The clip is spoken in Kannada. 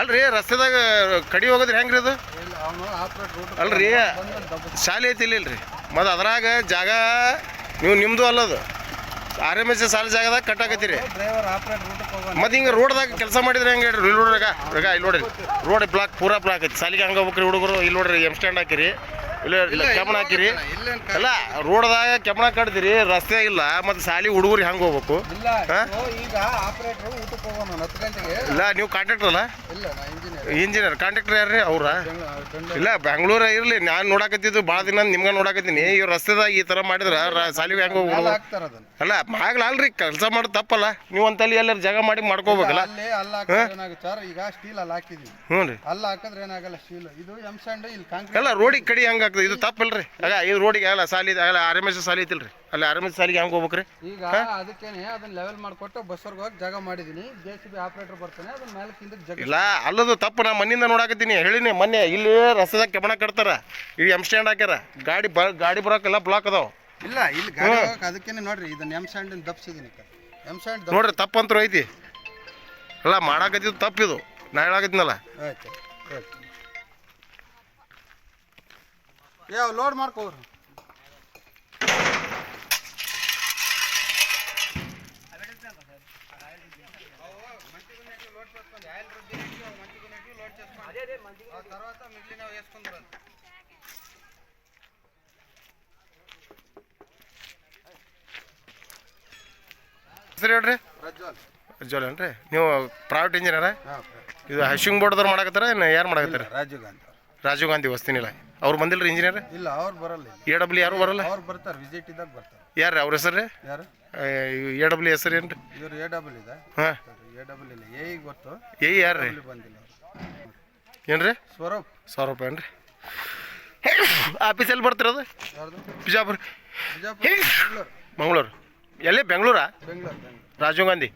ಅಲ್ರಿ ರಸ್ತೆದಾಗ ಕಡಿ ಹೋಗೋದ್ರಿ ಹೆಂಗ್ರಿ ಅದು ಅಲ್ರಿ ಶಾಲೆ ಐತಿ ಇಲ್ಲಿಲ್ರಿ ಮತ್ತು ಅದ್ರಾಗ ಜಾಗ ನೀವು ನಿಮ್ಮದು ಅಲ್ಲದು RMS ಸಾಲ ಜಾಗದಾಗ ಕಟ್ಟಾಕತ್ತೀರಿ ಮತ್ತು ಹಿಂಗೆ ರೋಡ್ದಾಗ ಕೆಲಸ ಮಾಡಿದ್ರೆ ಹೆಂಗೆ ಹೇಳ್ರಿ ಇಲ್ಲಿ ನೋಡ್ರಿ ಇಲ್ಲಿ ನೋಡ್ರಿ ರೋಡ್ ಬ್ಲಾಕ್ ಪೂರಾ ಬ್ಲಾಕ್ ಐತಿ ಸಾಲಿಗೆ ಹಂಗೆ ಹೋಗ್ರಿ ಹುಡುಗರು ಇಲ್ಲಿ ನೋಡ್ರಿ ಎಮ್ ಸ್ಟ್ಯಾಂಡ್ ಹಾಕಿರಿ ಇಲ್ಲ ಕೆಮ್ಮಣ ಹಾಕಿರಿ ಅಲ್ಲ ರೋಡ್ದಾಗ ಕೆಮ್ಮಣ ಕಟ್ತೀರಿ ರಸ್ತೆ ಇಲ್ಲ ಮತ್ತು ಸಾಲಿ ಹುಡುಗರು ಹೆಂಗೆ ಹೋಗ್ಬೇಕು ಇಲ್ಲ ನೀವು ಕಾಂಟ್ರಾಕ್ಟರ್ ಅಲ್ಲ ಇಂಜಿನಿಯರ್ ಕಾಂಟ್ರಾಕ್ಟರ್ ಯಾರ್ರಿ ಅವ್ರ ಇಲ್ಲ ಬೆಂಗಳೂರ ಇರಲಿ ನಾನು ನೋಡಾಕತ್ತಿದ್ದು ಭಾಳ ದಿನ ನಿಮ್ಗೆ ನೋಡಾಕತ್ತೀನಿ ಇವ್ರು ರಸ್ತೆದಾಗ ಈ ಥರ ಮಾಡಿದ್ರೆ ಸಾಲಿಗೆ ಹೆಂಗೆ ಹೋಗ್ಬೋದು ಅಲ್ಲ ಆಗ್ಲಲ್ರಿ ಕೆಲಸ ಮಾಡೋದು ತಪ್ಪಲ್ಲ ನೀವು ಅಂತಲ್ಲಿ ಎಲ್ಲರ ಜಾಗ ಮಾಡಿ ಮಾಡ್ಕೋಬೇಕಲ್ಲ ಹ್ಞೂ ರೀ ಅಲ್ಲ ರೋಡಿಗೆ ಕಡಿ ಹೆಂಗೆ ಆಗ್ತದೆ ಇದು ತಪ್ಪಲ್ರಿ ಆಗ ಇದು ರೋಡಿಗೆ ಆಗಲ್ಲ ಸಾಲಿ ಆಗಲ್ಲ RMS ಸಾಲಿ ಐತಿಲ್ರಿ ಅಲ್ಲಿ RMS ಸಾಲಿಗೆ ಹೆಂಗೆ ಹೋಗ್ಬೇಕ್ರಿ ಈಗ ಅದಕ್ಕೇನೆ ಅದನ್ನ ಲೆವೆಲ್ ಮಾಡ್ಕೊಟ್ಟು ಬಸ್ಸರ್ಗೆ ಹೋಗಿ ಜಾಗ ಮಾಡಿದೀನಿ JCB ಆಪರೇಟರ್ ಬರ್ತಾನೆ ಅದನ್ನ ಮೇಲೆ ಇಲ್ಲ ಅಲ್ಲದು ತಪ್ಪು ನಾ ಮಣ್ಣಿಂದ ನೋಡಾಕತ್ತೀನಿ ಹೇಳಿನಿ ಮೊನ್ನೆ ಇಲ್ಲಿ ರಸ್ತೆದಾಗ ಕೆಮ್ಮಣ ಕಟ್ತಾರ ಇಲ್ಲಿ ಎಮ್ ಸ್ಟ್ಯಾಂಡ್ ಹಾಕ್ಯಾರ ಗಾಡಿ ಬರೋಕೆಲ್ಲ ಬ್ಲಾಕ್ ಅದಾವ ಇಲ್ಲ ಇಲ್ಲಿ ಗಾಡಿ ಅದಕ್ಕೇನೆ ನೋಡ್ರಿ ಇದನ್ನ ಎಮ್ ಸ್ಟ್ಯಾಂಡ್ ದಪ್ಸಿದೀನಿ ಎಮ್ ಸ್ಟ್ಯಾಂಡ್ ನೋಡ್ರಿ ತಪ್ಪಂತೂ ಐತಿ ಅಲ್ಲ ಮಾಡಾಕತ್ತಿದ್ದು ತಪ್ಪಿದು ನಾ ಹೇಳಾಕತ್ತೀನಲ್ಲ ಆಯ್ತು ಯಾವ ಲೋಡ್ ಮಾಡ್ಕೋರು తర్వాత మిగిలిన వేసుకుంటారు ಸರಿ ಹೇಳ್ರಿ ಪ್ರಜ್ವಲ್ ಏನ್ರಿ ನೀವು ಪ್ರೈವೇಟ್ ಇಂಜಿನಿಯರ ಇದು ಹಶಿಂಗ್ ಬೋರ್ಡ್ದವ್ರು ಮಾಡಕತ್ತಾರ ಏನು ಯಾರು ಮಾಡಕತ್ತಾರ ರಾಜೀವ್ ಗಾಂಧಿ ವಸ್ತಿನಿಲ್ಲ ಅವ್ರು ಬಂದಿಲ್ಲ ರೀ ಇಂಜಿನಿಯರ್ ಇಲ್ಲ ಅವ್ರು ಬರಲ್ಲ AW ಯಾರು ಬರಲ್ಲ ಅವ್ರು ಬರ್ತಾರೆ ವಿಸಿಟ್ ಇದ್ದಾಗ ಬರ್ತಾರೆ ಯಾರು ಅವ್ರ ಹೆಸರು ರೀ ಯಾರು AW ಹೆಸರು ಏನು ರೀ ಇವ್ರು AW ಇದೆ ಹಾಂ AW ಇಲ್ಲ ಎ ಗೊತ್ತು ಯಾರು ರೀ ಬಂದಿಲ್ಲ ಏನು ರೀ ಸ್ವರೂಪ ಏನು ರೀ ಆಫೀಸಲ್ಲಿ ಬರ್ತಿರೋದು ಬಿಜಾಪುರ ಮಂಗಳೂರು ಎಲ್ಲಿ ಬೆಂಗಳೂರಾ ಬೆಂಗಳೂರು ರಾಜೀವ್ ಗಾಂಧಿ